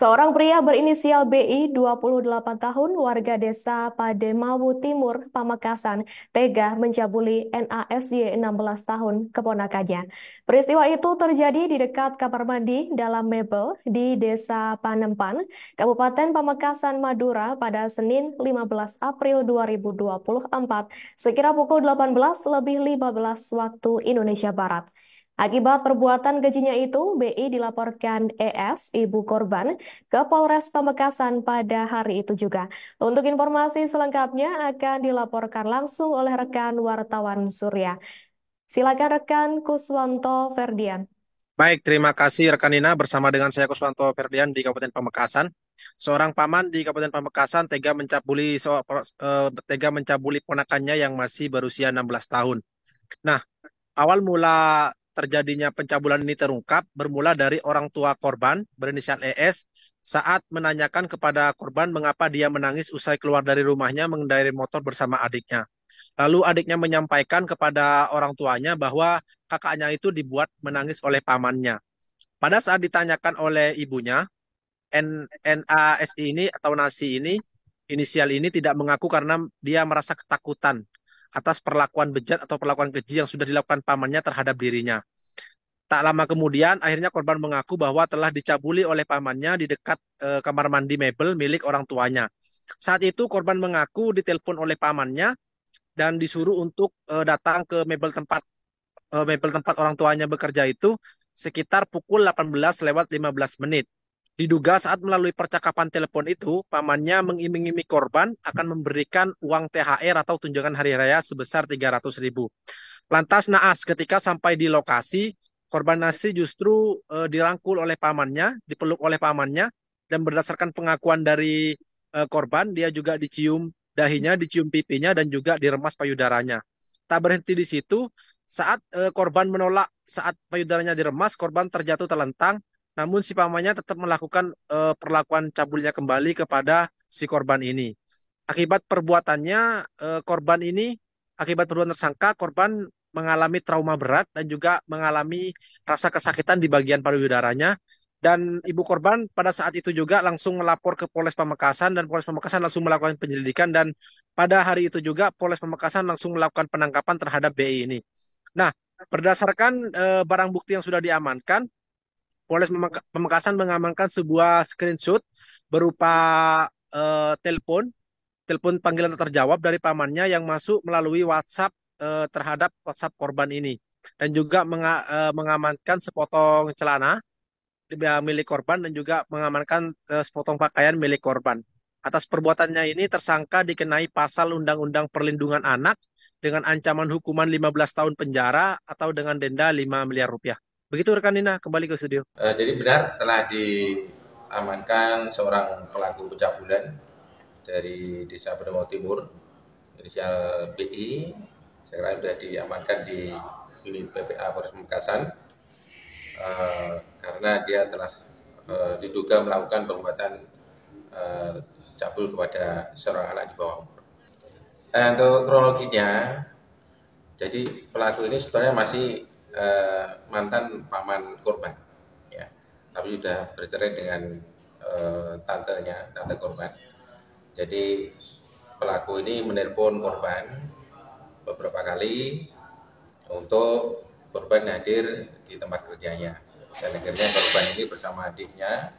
Seorang pria berinisial BI, 28 tahun, warga desa Pademawu Timur, Pamekasan, tega mencabuli NASY 16 tahun, keponakannya. Peristiwa itu terjadi di dekat kamar mandi dalam mebel di Desa Panempan, Kabupaten Pamekasan, Madura pada Senin 15 April 2024, sekira pukul 18:15 waktu Indonesia Barat. Akibat perbuatan kejinya itu, BI dilaporkan ES, ibu korban, ke Polres Pamekasan pada hari itu juga. Untuk informasi selengkapnya akan dilaporkan langsung oleh rekan wartawan Surya. Silakan rekan Kuswanto Ferdian. Baik, terima kasih rekan Nina bersama dengan saya Kuswanto Ferdian di Kabupaten Pamekasan. Seorang paman di Kabupaten Pamekasan tega mencabuli ponakannya yang masih berusia 16 tahun. Nah, awal mula terjadinya pencabulan ini terungkap bermula dari orang tua korban berinisial ES saat menanyakan kepada korban mengapa dia menangis usai keluar dari rumahnya mengendarai motor bersama adiknya. Lalu adiknya menyampaikan kepada orang tuanya bahwa kakaknya itu dibuat menangis oleh pamannya. Pada saat ditanyakan oleh ibunya, NASI ini atau Nasi ini, inisial ini tidak mengaku karena dia merasa ketakutan atas perlakuan bejat atau perlakuan keji yang sudah dilakukan pamannya terhadap dirinya. Tak lama kemudian, akhirnya korban mengaku bahwa telah dicabuli oleh pamannya di dekat kamar mandi mebel milik orang tuanya. Saat itu korban mengaku ditelepon oleh pamannya dan disuruh untuk datang ke mebel tempat orang tuanya bekerja itu sekitar pukul 18:15. Diduga saat melalui percakapan telepon itu, pamannya mengiming-iming korban akan memberikan uang THR atau tunjangan hari raya sebesar 300.000. Lantas naas ketika sampai di lokasi, korban nasi justru dirangkul oleh pamannya, dipeluk oleh pamannya, dan berdasarkan pengakuan dari korban, dia juga dicium dahinya, dicium pipinya, dan juga diremas payudaranya. Tak berhenti di situ, saat korban menolak, saat payudaranya diremas, korban terjatuh terlentang, namun si pamannya tetap melakukan perlakuan cabulnya kembali kepada si korban ini. Akibat perbuatannya, korban ini, akibat perbuatan tersangka, korban mengalami trauma berat dan juga mengalami rasa kesakitan di bagian payudaranya. Dan ibu korban pada saat itu juga langsung melapor ke Polres Pamekasan dan Polres Pamekasan langsung melakukan penyelidikan dan pada hari itu juga Polres Pamekasan langsung melakukan penangkapan terhadap BI ini. Nah, berdasarkan barang bukti yang sudah diamankan, Pamekasan mengamankan sebuah screenshot berupa telepon, telepon panggilan tak terjawab dari pamannya yang masuk melalui WhatsApp terhadap WhatsApp korban ini. Dan juga mengamankan sepotong celana milik korban dan juga mengamankan sepotong pakaian milik korban. Atas perbuatannya ini tersangka dikenai pasal Undang-Undang Perlindungan Anak dengan ancaman hukuman 15 tahun penjara atau dengan denda 5 miliar rupiah. Begitu rekan Nina, kembali ke studio. Jadi benar telah diamankan seorang pelaku pencabulan dari Desa Pademawu Timur, inisial BI. Sekarang sudah diamankan di unit PPA Polres Pamekasan karena dia telah diduga melakukan perbuatan cabul kepada seorang anak di bawah umur. Untuk kronologisnya, jadi pelaku ini sebenarnya masih mantan paman korban, ya, tapi sudah bercerai dengan tante korban. Jadi pelaku ini menelpon korban beberapa kali untuk korban hadir di tempat kerjanya. Dan akhirnya korban ini bersama adiknya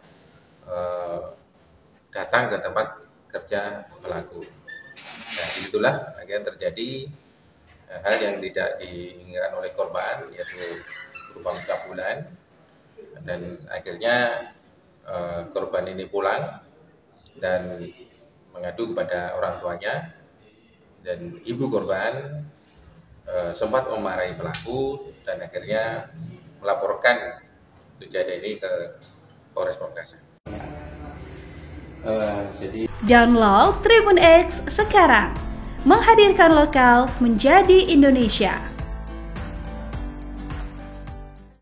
datang ke tempat kerja pelaku. Nah, disitulah akhirnya terjadi hal yang tidak diinginkan oleh korban, yaitu berupa pencabulan. Dan akhirnya korban ini pulang dan mengadu kepada orang tuanya, dan ibu korban sempat memarahi pelaku dan akhirnya melaporkan kejadian ini ke Polres Pamekasan. Download Tribun X sekarang, menghadirkan lokal menjadi Indonesia.